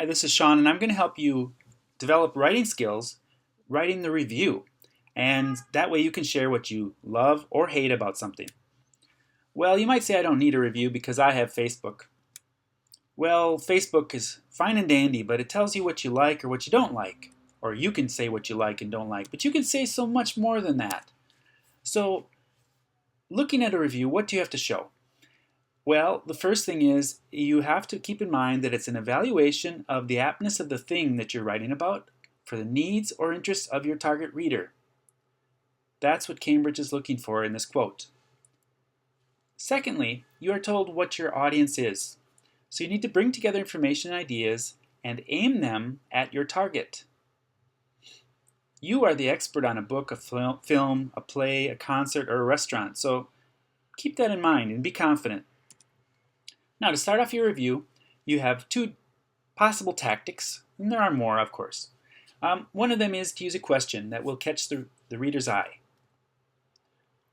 Hi, this is Sean, and I'm going to help you develop writing skills, writing the review. And that way you can share what you love or hate about something. Well, you might say I don't need a review because I have Facebook. Well, Facebook is fine and dandy, but it tells you what you like or what you don't like. Or you can say what you like and don't like, but you can say so much more than that. So, looking at a review, what do you have to show? Well, the first thing is you have to keep in mind that it's an evaluation of the aptness of the thing that you're writing about for the needs or interests of your target reader. That's what Cambridge is looking for in this quote. Secondly, you are told what your audience is. So you need to bring together information and ideas and aim them at your target. You are the expert on a book, a film, a play, a concert, or a restaurant, so keep that in mind and be confident. Now, to start off your review, you have two possible tactics, and there are more, of course. One of them is to use a question that will catch the reader's eye.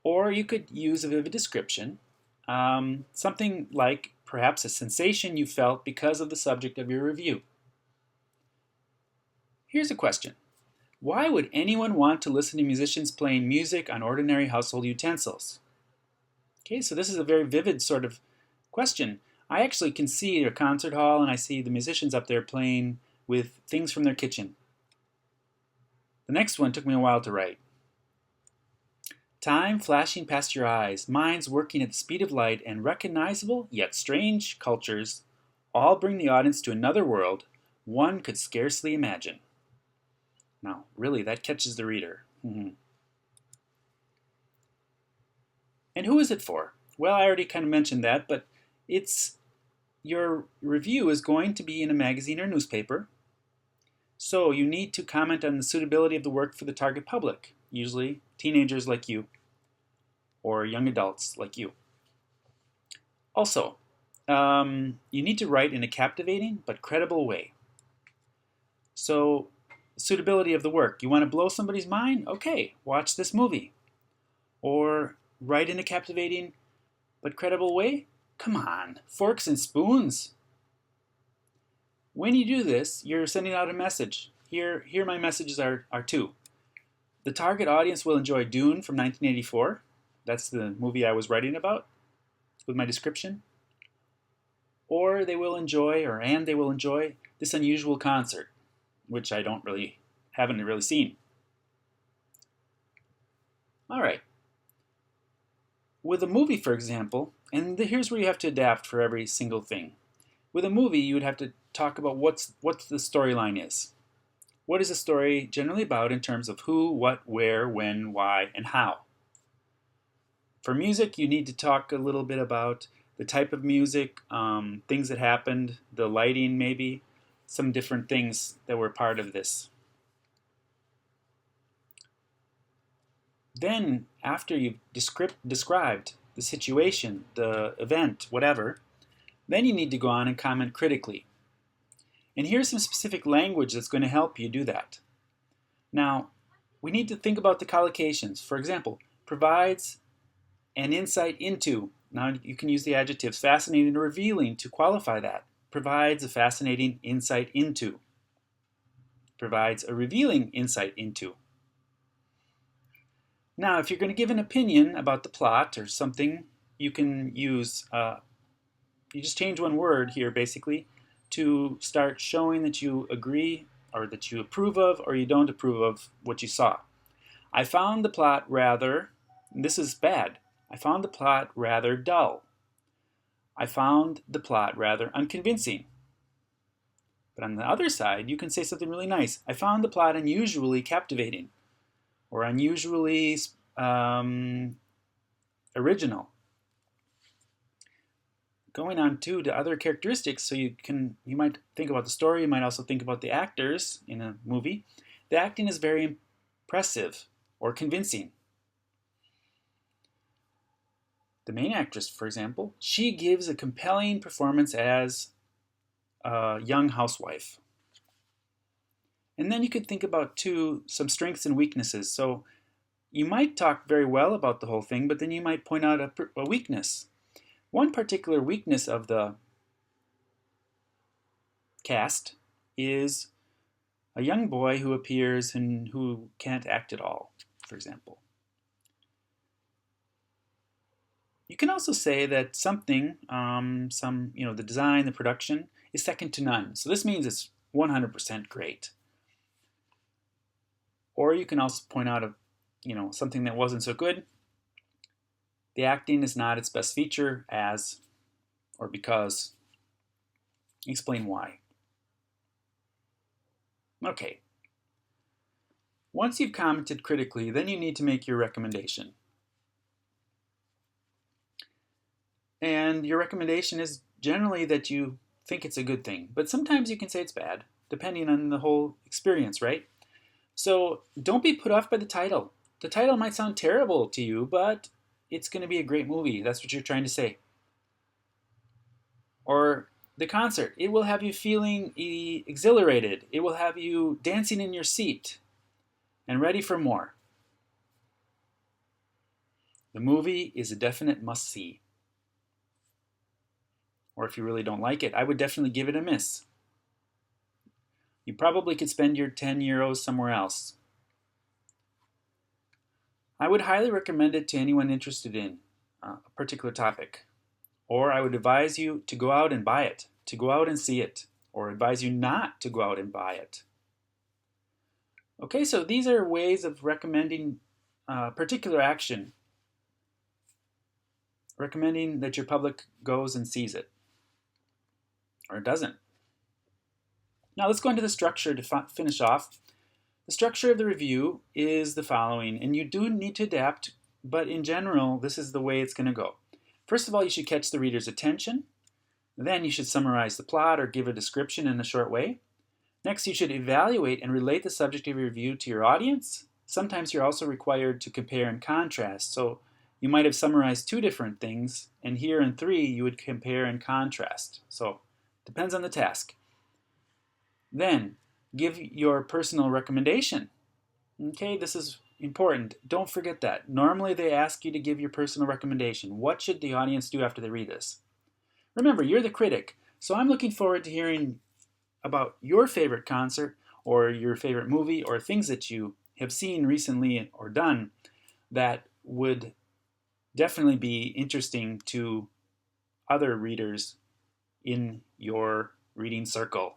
Or you could use a vivid description, something like perhaps a sensation you felt because of the subject of your review. Here's a question. Why would anyone want to listen to musicians playing music on ordinary household utensils? Okay, so this is a very vivid sort of question. I actually can see a concert hall and I see the musicians up there playing with things from their kitchen. The next one took me a while to write. Time flashing past your eyes, minds working at the speed of light, and recognizable yet strange cultures all bring the audience to another world one could scarcely imagine. Now, really, that catches the reader. And who is it for? Well, I already kind of mentioned that, but your review is going to be in a magazine or newspaper, so you need to comment on the suitability of the work for the target public, usually teenagers like you or young adults like you. Also, you need to write in a captivating but credible way. So, suitability of the work. You want to blow somebody's mind? Okay, watch this movie. Or write in a captivating but credible way? Come on, forks and spoons. When you do this, you're sending out a message. Here my messages are two. The target audience will enjoy Dune from 1984. That's the movie I was writing about with my description. Or they will enjoy this unusual concert, which haven't really seen. All right. With a movie, for example, and here's where you have to adapt for every single thing. With a movie, you would have to talk about what the storyline is. What is a story generally about in terms of who, what, where, when, why, and how? For music, you need to talk a little bit about the type of music, things that happened, the lighting maybe, some different things that were part of this. Then, after you've described the situation, the event, whatever, then you need to go on and comment critically. And here's some specific language that's going to help you do that. Now, we need to think about the collocations. For example, provides an insight into. Now you can use the adjectives fascinating or revealing to qualify that. Provides a fascinating insight into. Provides a revealing insight into. Now, if you're going to give an opinion about the plot or something, you can use, you just change one word here basically to start showing that you agree or that you approve of or you don't approve of what you saw. I found the plot rather, this is bad, I found the plot rather dull. I found the plot rather unconvincing. But on the other side, you can say something really nice. I found the plot unusually captivating or unusually original. Going on to other characteristics, so you might think about the story, you might also think about the actors in a movie. The acting is very impressive or convincing. The main actress, for example, she gives a compelling performance as a young housewife. And then you could think about some strengths and weaknesses. So you might talk very well about the whole thing, but then you might point out a weakness. One particular weakness of the cast is a young boy who appears and who can't act at all, for example. You can also say that something, the design, the production, is second to none. So this means it's 100% great. Or you can also point out something that wasn't so good. The acting is not its best feature as or because. Explain why. Okay. Once you've commented critically, then you need to make your recommendation. And your recommendation is generally that you think it's a good thing, but sometimes you can say it's bad, depending on the whole experience, right? So don't be put off by the title. The title might sound terrible to you, but it's going to be a great movie. That's what you're trying to say. Or the concert, it will have you feeling exhilarated. It will have you dancing in your seat and ready for more. The movie is a definite must-see. Or if you really don't like it, I would definitely give it a miss. You probably could spend your 10 euros somewhere else. I would highly recommend it to anyone interested in a particular topic. Or I would advise you to go out and buy it, to go out and see it, or advise you not to go out and buy it. Okay, so these are ways of recommending particular action, recommending that your public goes and sees it, or doesn't. Now let's go into the structure to finish off. The structure of the review is the following, and you do need to adapt, but in general, this is the way it's going to go. First of all, you should catch the reader's attention. Then you should summarize the plot or give a description in a short way. Next, you should evaluate and relate the subject of your review to your audience. Sometimes you're also required to compare and contrast. So you might have summarized 2 different things, and here in 3 you would compare and contrast. So depends on the task. Then give your personal recommendation. Okay, this is important. Don't forget that. Normally they ask you to give your personal recommendation. What should the audience do after they read this? Remember, you're the critic, so I'm looking forward to hearing about your favorite concert or your favorite movie or things that you have seen recently or done that would definitely be interesting to other readers in your reading circle.